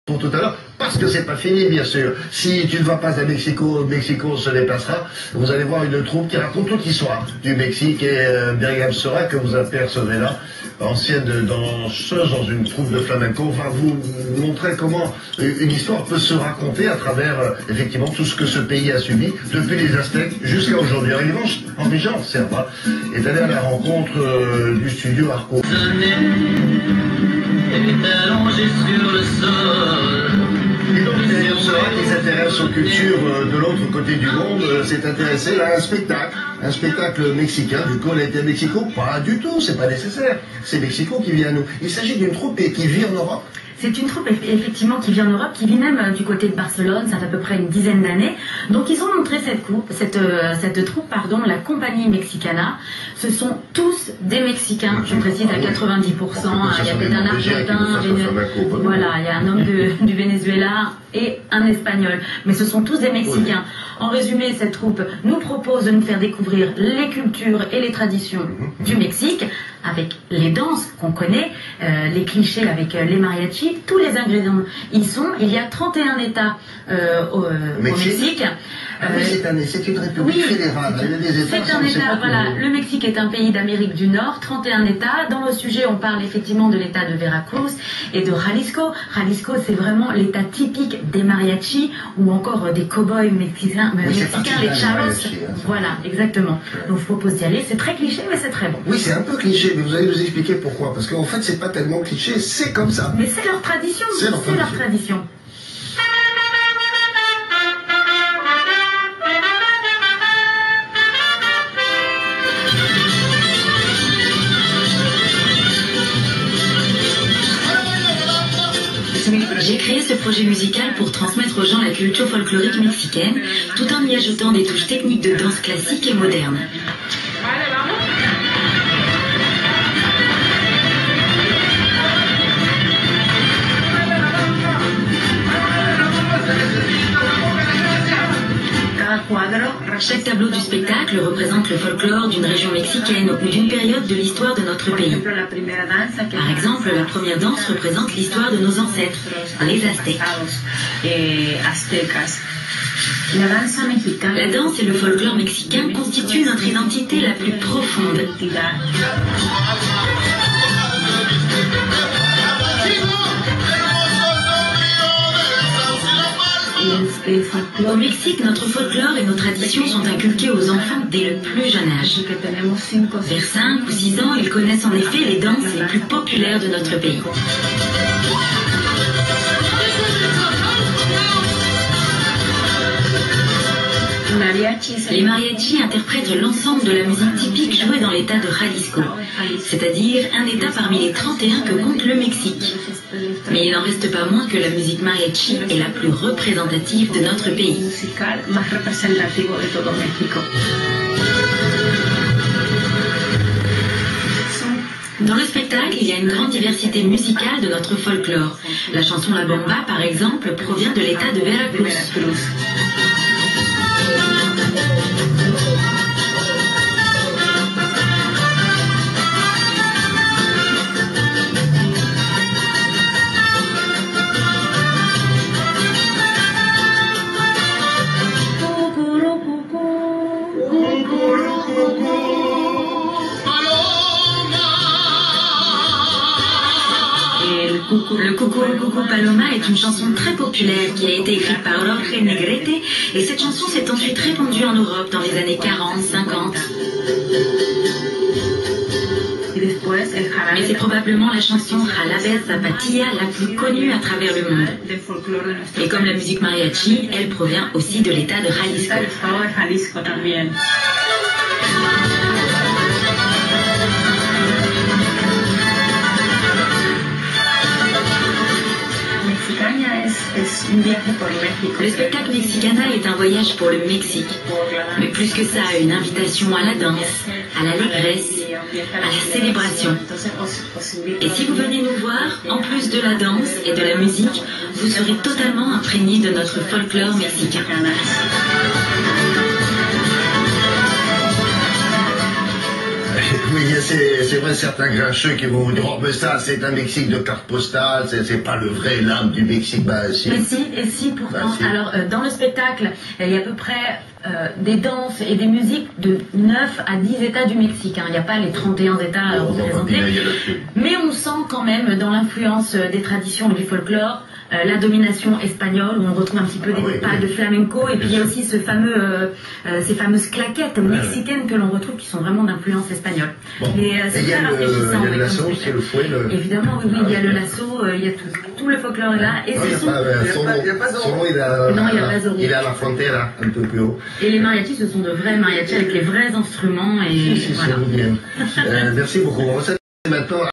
pour tout à l'heure, parce que c'est pas fini, bien sûr. Si tu ne vas pas à Mexico, Mexico se déplacera. Vous allez voir une troupe qui raconte toute l'histoire du Mexique et Myriam Sora, que vous apercevez là, ancienne danseuse dans une troupe de flamenco, va vous montrer comment une histoire peut se raconter à travers effectivement tout ce que ce pays a subi depuis les Aztèques jusqu'à aujourd'hui. En revanche, Serva est allé à la rencontre du studio Arco. Et donc Myriam Sora, qui s'intéresse aux cultures de l'autre côté du monde, s'est intéressée à un spectacle mexicain. Du coup, elle a été à Mexico? Pas du tout, c'est pas nécessaire. C'est Mexico qui vient à nous. Il s'agit d'une troupe qui vit en Europe. C'est une troupe effectivement qui vit en Europe, qui vit même du côté de Barcelone, ça fait à peu près une dizaine d'années. Donc ils ont montré cette troupe, la Compagnie Mexicana. Ce sont tous des Mexicains, je précise à 90%. Il y a peut-être un Argentin, voilà, il y a un homme du Venezuela et un Espagnol. Mais ce sont tous des Mexicains. En résumé, cette troupe nous propose de nous faire découvrir les cultures et les traditions du Mexique, avec les danses qu'on connaît, les clichés avec les mariachis, tous les ingrédients y sont. Il y a 31 États au Mexique. C'est une république fédérale. C'est un État, voilà. Le Mexique est un pays d'Amérique du Nord, 31 États. Dans le sujet, on parle effectivement de l'État de Veracruz et de Jalisco. Jalisco, c'est vraiment l'État typique des mariachis ou encore des cow-boys mexicains, les charros. Voilà, exactement. Donc je propose d'y aller. C'est très cliché, mais c'est très bon. Oui, c'est un peu cliché, mais vous allez nous expliquer pourquoi. Parce qu'en fait, c'est pas tellement cliché, c'est comme ça. Mais c'est leur tradition. C'est leur tradition. J'ai créé ce projet musical pour transmettre aux gens la culture folklorique mexicaine, tout en y ajoutant des touches techniques de danse classique et moderne. Chaque tableau du spectacle représente le folklore d'une région mexicaine ou d'une période de l'histoire de notre pays. Par exemple, la première danse représente l'histoire de nos ancêtres, les Aztèques. La danse et le folklore mexicain constituent notre identité la plus profonde. Au Mexique, notre folklore et nos traditions sont inculquées aux enfants dès le plus jeune âge. Vers 5 ou 6 ans, ils connaissent en effet les danses les plus populaires de notre pays. Les mariachis interprètent l'ensemble de la musique typique jouée dans l'état de Jalisco, c'est-à-dire un état parmi les 31 que compte le Mexique. Mais il n'en reste pas moins que la musique mariachi est la plus représentative de notre pays. Dans le spectacle, il y a une grande diversité musicale de notre folklore. La chanson La Bamba, par exemple, provient de l'état de Veracruz. Le Cucú Paloma est une chanson très populaire qui a été écrite par Jorge Negrete et cette chanson s'est ensuite répandue en Europe dans les années 40-50. Mais c'est probablement la chanson Jalabes Zapatilla la plus connue à travers le monde. Et comme la musique mariachi, elle provient aussi de l'état de Jalisco. Le spectacle Mexicana est un voyage pour le Mexique, mais plus que ça, une invitation à la danse, à l'allégresse, à la célébration. Et si vous venez nous voir, en plus de la danse et de la musique, vous serez totalement imprégné de notre folklore mexicain. Oui, c'est vrai, certains grincheux qui vont vous dire, oh, mais ça, c'est un Mexique de carte postale, c'est pas le vrai l'âme du Mexique. Bah, si. Mais si, et si, pourtant. Bah, si. Alors, dans le spectacle, il y a à peu près des danses et des musiques de 9 à 10 États du Mexique. Hein. Il n'y a pas les 31 États représentés. Mais on sent quand même, dans l'influence des traditions et du folklore, la domination espagnole, où on retrouve un petit peu des pas de flamenco, et puis il y a aussi ces fameuses claquettes mexicaines que l'on retrouve, qui sont vraiment d'influence espagnole. Bon. C'est très rafraîchissant. Il y a le lasso, c'est le fouet. Évidemment, oui, il y a le lasso, il y a tout le folklore est là. Et non, il n'y a pas Zorro. Il est à la frontière, un peu plus haut. Et les mariachis, ce sont de vrais mariachis avec les vrais instruments. Et Si, voilà. c'est bien. Merci beaucoup. On va maintenant